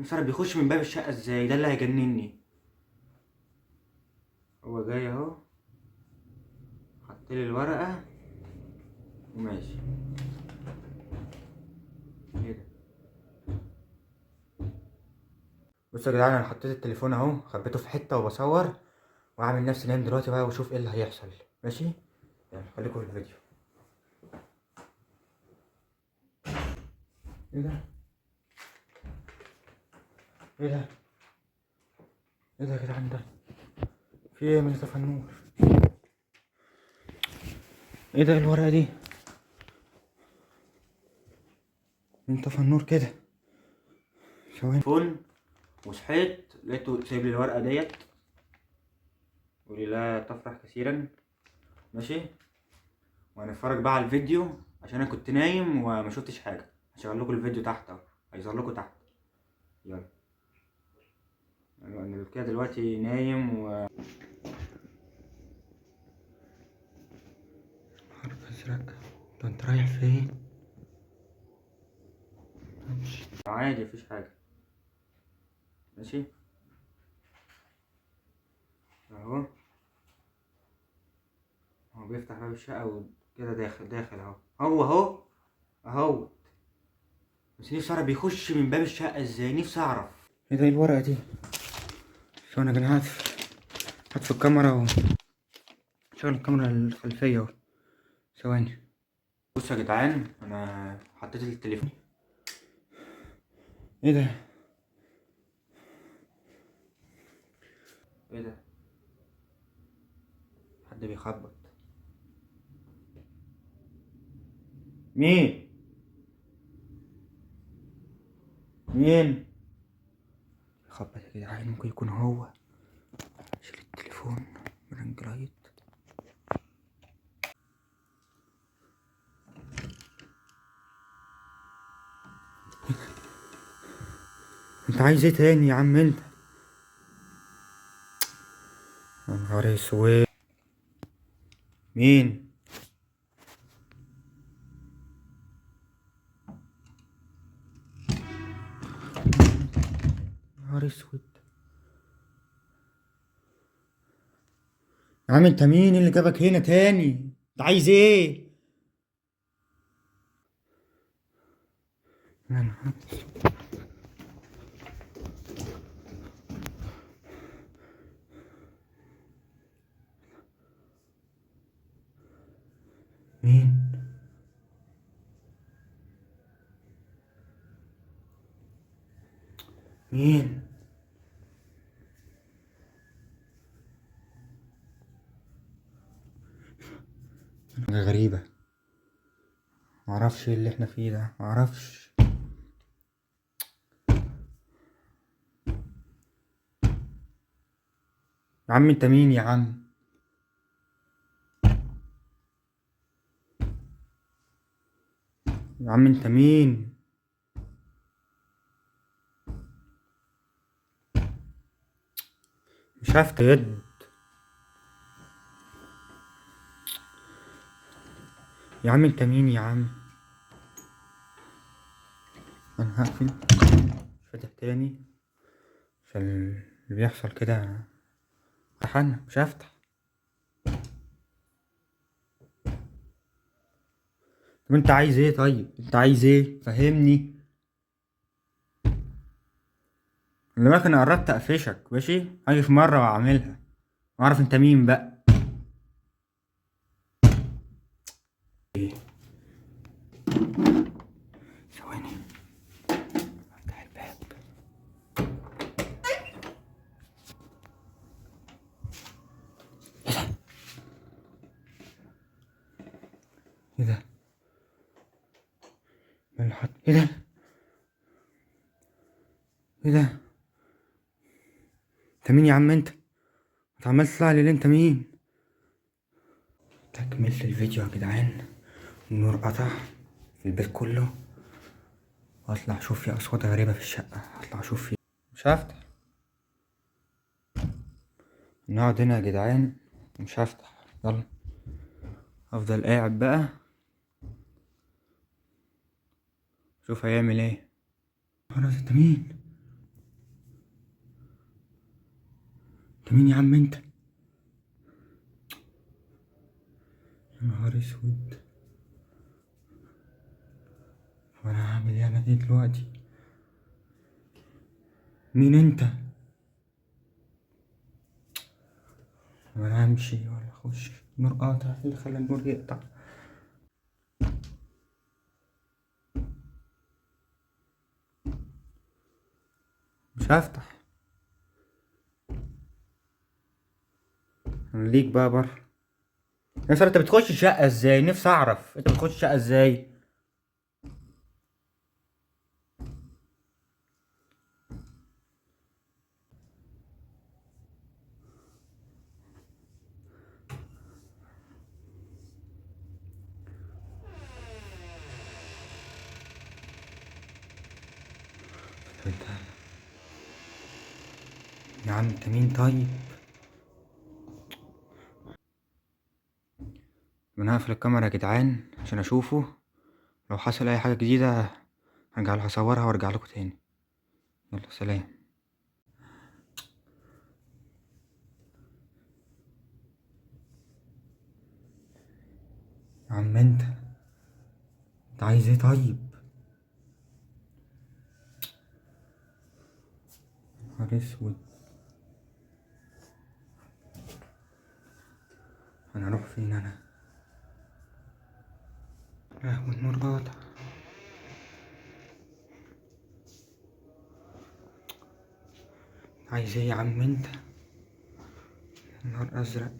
الفرق بيخش من باب الشقة ازاي؟ ده اللي هيجنني. هو جاي اهو، حطلي الورقة وماشي. ايه ده؟ بصوا يا جدعان، انا حطيت التليفون اهو، خبيته في حتة وبصور وعامل نفسي نايم دلوقتي بقى، واشوف ايه اللي هيحصل. ماشي، يعني خليكم في الفيديو. ايه ده؟ ايه ده؟ ايه ده يا جدعان ده؟ في ايه من طفى النور؟ ايه ده الورقة دي؟ من طفى النور كده. ثواني. فون وصحيت لقيته سايب لي الورقة ديت، ولي لا تفرح كثيرا. ماشي، وهنتفرج بقى على الفيديو عشان انا كنت نايم وما شفتش حاجة. هشغل لكم الفيديو تحت اهو، هيظهر لكم تحت. يلا. انا كده دلوقتي نايم حرب ازرق. ده انت رايح فين؟ عادي مفيش حاجة. ماشي اهو، هو بيفتح باب الشقة وكده داخل اهو. هو اهو. بس نفسي اعرف بيخش من باب الشقة ازاي، نفسي اعرف. ايه ده الورقة دي؟ ثواني يا جدعان، هطفي الكاميرا شغل الكاميرا الخلفية اهو. ثواني. بصوا يا جدعان، انا حطيت التليفون. ايه ده؟ ايه ده؟ حد بيخبط. مين؟ مين بيخبط يا جدعان؟ ممكن يكون هو. شيل التليفون من رينج لايت. انت عايز ايه تاني يا عم انت؟ يا نهار اسود. مين؟ يا نهار اسود. يا عم انت مين اللي جابك هنا تاني؟ انت عايز ايه؟ يا نهار اسود. مين؟ مين؟ حاجة غريبة، معرفش ايه اللي احنا فيه ده، معرفش. يا عم انت مين يا عم؟ يا عم انت مين؟ مش هفتح يد. يا عم انت مين يا عم؟ انا هقفل، مش فاتح تاني عشان اللي بيحصل كده. انا مش هفتح. طب انت عايز ايه؟ طيب انت عايز ايه؟ فهمني. اللي بالك انا قربت اقفشك. ماشي، هاجي في مره واعملها واعرف انت مين بقى. ايه؟ ثواني، افتح الباب. ايه ده؟ مين اللي حط؟ ايه ده؟ ايه ده؟ انت مين يا عم انت؟ انت عمال تطلع لي ليه؟ انت مين؟ تكملت الفيديو يا جدعان. النور قطع في البيت كله، واطلع اشوف في اصوات غريبه في الشقه. هطلع اشوف في. مش هفتح. نقعد هنا يا جدعان، مش هفتح. يلا، افضل قاعد بقى، شوف هيعمل ايه. خلاص انت مين؟ انت مين يا عم انت؟ يا نهار اسود، وانا هعمل ايه انا دلوقتي؟ مين انت؟ وانا همشي ولا اخش؟ النور قاطع، ايه اللي خلى النور يقطع؟ مش هفتح. خليك بقى بره. يا سارة انت بتخش شقة ازاي؟ نفسي اعرف انت بتخش شقة ازاي؟ انت يا عم انت مين طيب؟ انا هقفل الكاميرا يا جدعان عشان اشوفه، لو حصل اي حاجة جديدة هرجع له هصورها وارجع لكم تاني. يلا سلام. يا عم انت عايز ايه طيب؟ نهار اسود، انا اروح فين انا؟ لهوي النور قاطع. عايز ايه يا عم انت؟ نهار ازرق.